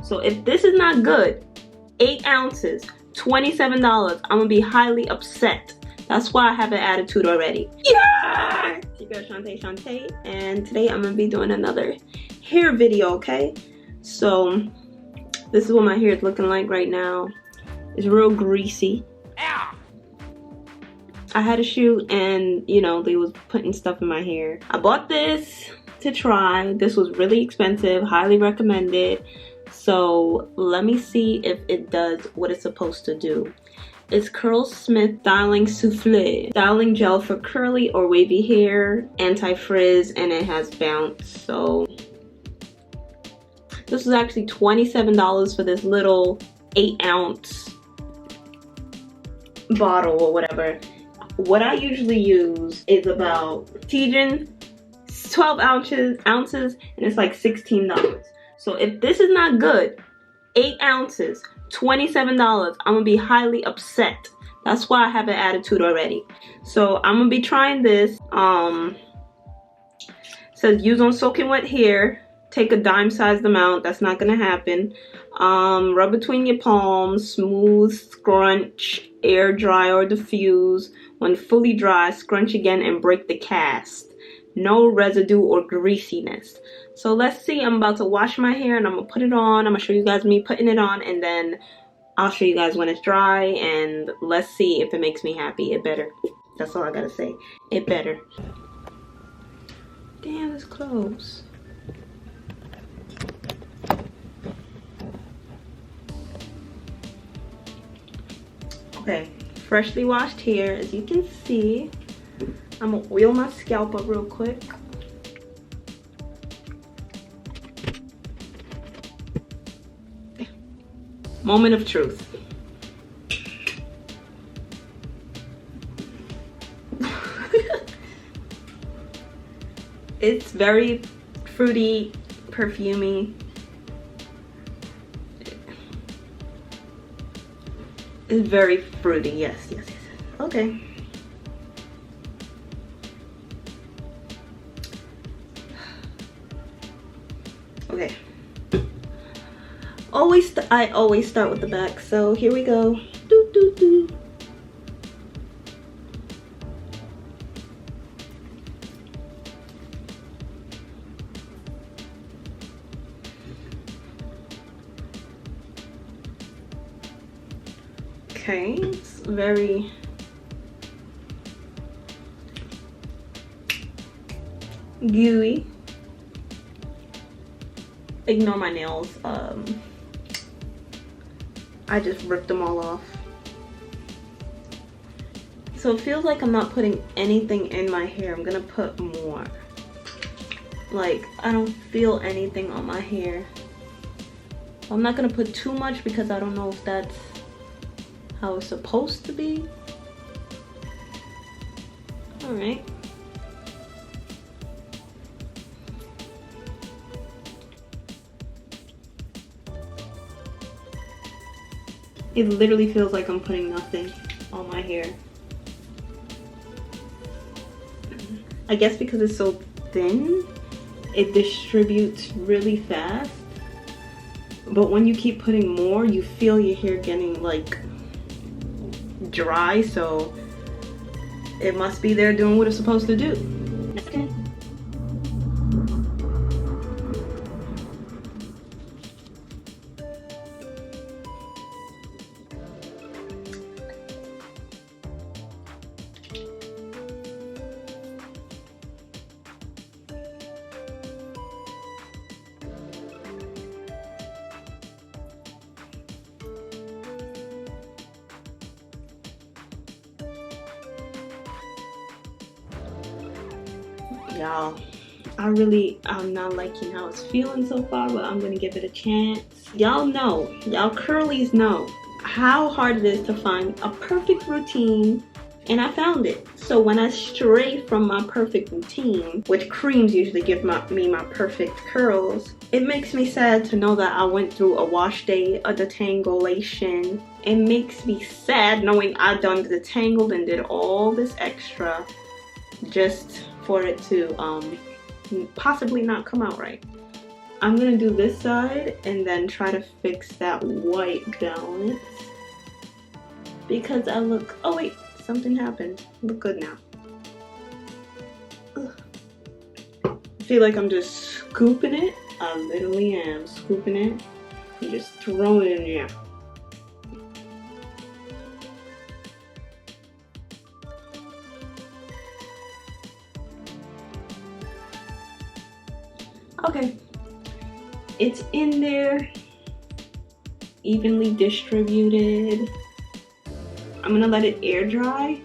So if this is not good, 8 ounces, $27, I'm gonna be highly upset. That's why I have an attitude already. Yeah! It's your girl ShauntéShaunté, and today I'm gonna be doing another hair video, okay? So this is what my hair is looking like right now. It's real greasy. I had a shoot and, you know, they was putting stuff in my hair. I bought this to try. This was really expensive, highly recommended. So let me see if it does what it's supposed to do. It's CURLSMITH Styling Souffle. Styling gel for curly or wavy hair, anti-frizz, and it has bounce. So this was actually $27 for this little 8-ounce bottle or whatever. What I usually use is about Tejan 12 ounces, and it's like $16. So if this is not good, 8 ounces, $27, I'm gonna be highly upset. That's why I have an attitude already. So I'm gonna be trying this. Says use on soaking wet hair. Take a dime-sized amount. That's not gonna happen. Rub between your palms. Smooth, scrunch, air dry or diffuse. When fully dry, scrunch again and break the cast. No residue or greasiness. So let's see. I'm about to wash my hair and I'm gonna put it on. I'm gonna show you guys me putting it on, and then I'll show you guys when it's dry, and let's see if it makes me happy. It better. That's all I gotta say. It better. Damn, it's close. Okay, freshly washed hair, as you can see. I'm gonna oil my scalp up real quick. Moment of truth. It's very fruity, perfumey. It's very fruity, yes. Okay. Okay. I always start with the back, so here we go. Doo, doo, doo. Okay, it's very gooey. Ignore my nails. I just ripped them all off. So it feels like I'm not putting anything in my hair. I'm gonna put more. Like, I don't feel anything on my hair. I'm not gonna put too much because I don't know if that's how it's supposed to be. All right. It literally feels like I'm putting nothing on my hair. I guess because it's so thin, it distributes really fast. But when you keep putting more, you feel your hair getting like dry, so it must be there doing what it's supposed to do. Okay. Y'all, I'm not liking how it's feeling so far, but I'm gonna give it a chance. Y'all know, y'all curlies know how hard it is to find a perfect routine, and I found it. So when I stray from my perfect routine, which creams usually give me my perfect curls, it makes me sad to know that I went through a wash day, a detangulation. It makes me sad knowing I done detangled and did all this extra just for it to possibly not come out right. I'm gonna do this side and then try to fix that white balance because I look, oh wait, something happened. Look good now. Ugh. I feel like I'm just scooping it. I literally am scooping it and just throwing it in there. Okay, it's in there, evenly distributed. I'm gonna let it air dry,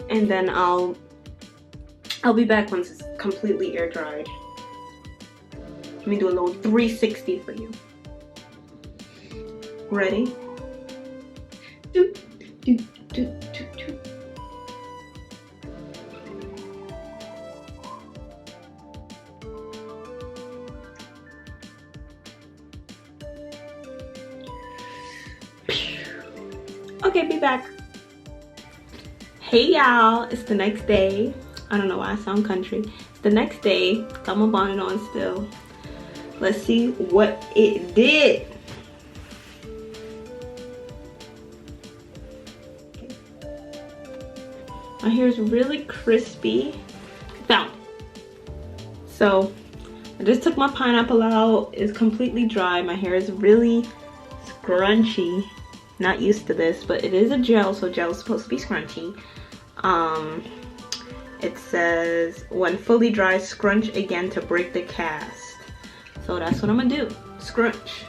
and then I'll be back once it's completely air dried. Let me do a little 360 for you. Ready? Do, do, do, do, do. Okay, be back. Hey y'all, it's the next day. I don't know why I sound country. It's the next day. Got my bonnet on still. Let's see what it did. My hair is really crispy. Found it. So I just took my pineapple out. It's completely dry. My hair is really scrunchy. Not used to this, but it is a gel, so gel is supposed to be scrunchy. It says when fully dry, scrunch again to break the cast. So that's what I'm gonna do. Scrunch.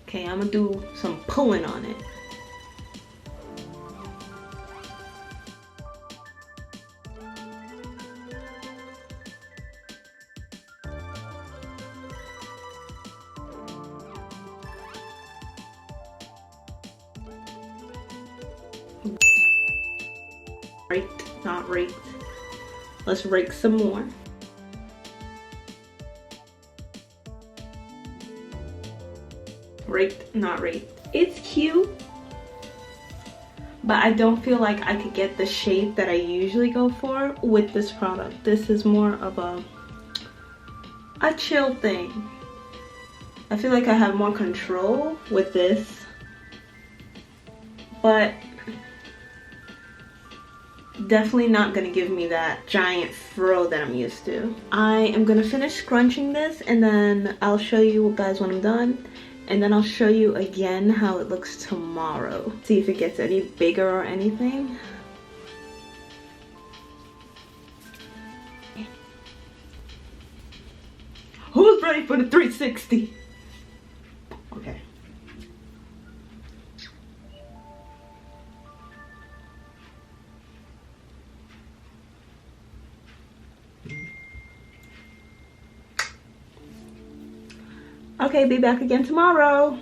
Okay, I'm gonna do some pulling on it. Raked, not raked. Let's rake some more. Raked, not raked. It's cute, but I don't feel like I could get the shape that I usually go for with this product. This is more of a chill thing. I feel like I have more control with this, but definitely not gonna give me that giant fro that I'm used to. I am gonna finish scrunching this and then I'll show you guys when I'm done, and then I'll show you again how it looks tomorrow. See if it gets any bigger or anything. Who's ready for the 360? Okay. Okay, be back again tomorrow.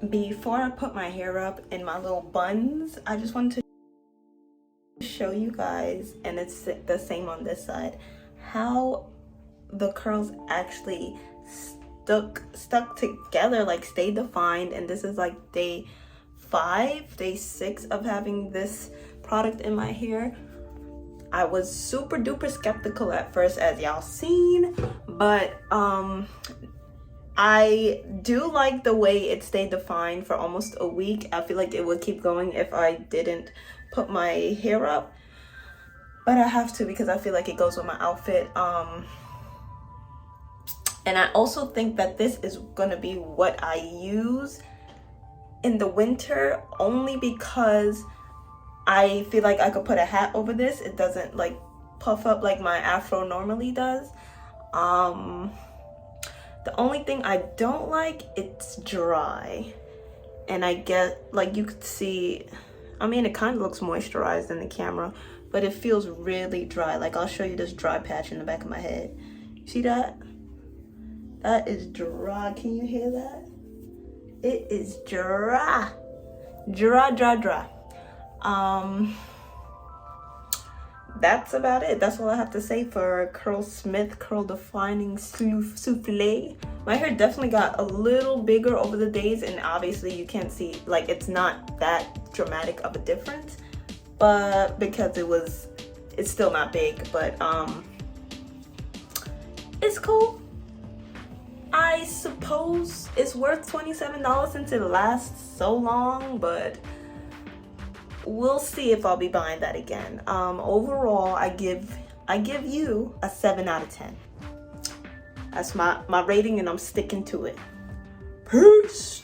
Before I put my hair up in my little buns, I just wanted to show you guys, and it's the same on this side, how the curls actually stuck together, like stay defined. And this is like day 5, day 6 of having this product in my hair. I was super duper skeptical at first, as y'all seen, but I do like the way it stayed defined for almost a week. I feel like it would keep going if I didn't put my hair up, but I have to because I feel like it goes with my outfit. And I also think that this is gonna be what I use in the winter, only because I feel like I could put a hat over this. It doesn't like puff up like my afro normally does. The only thing I don't like, it's dry. And I get, like you could see, I mean, it kind of looks moisturized in the camera, but it feels really dry. Like I'll show you this dry patch in the back of my head. See that? That is dry. Can you hear that? It is dry. Dry, dry, dry. that's about it. That's all I have to say for CURLSMITH Curl Defining Souffle. My hair definitely got a little bigger over the days, and obviously you can't see, like, it's not that dramatic of a difference, but because it's still not big, but it's cool. I suppose it's worth $27 since it lasts so long, but we'll see if I'll be buying that again. Overall, I give you a 7 out of 10. That's my rating, and I'm sticking to it. Peace.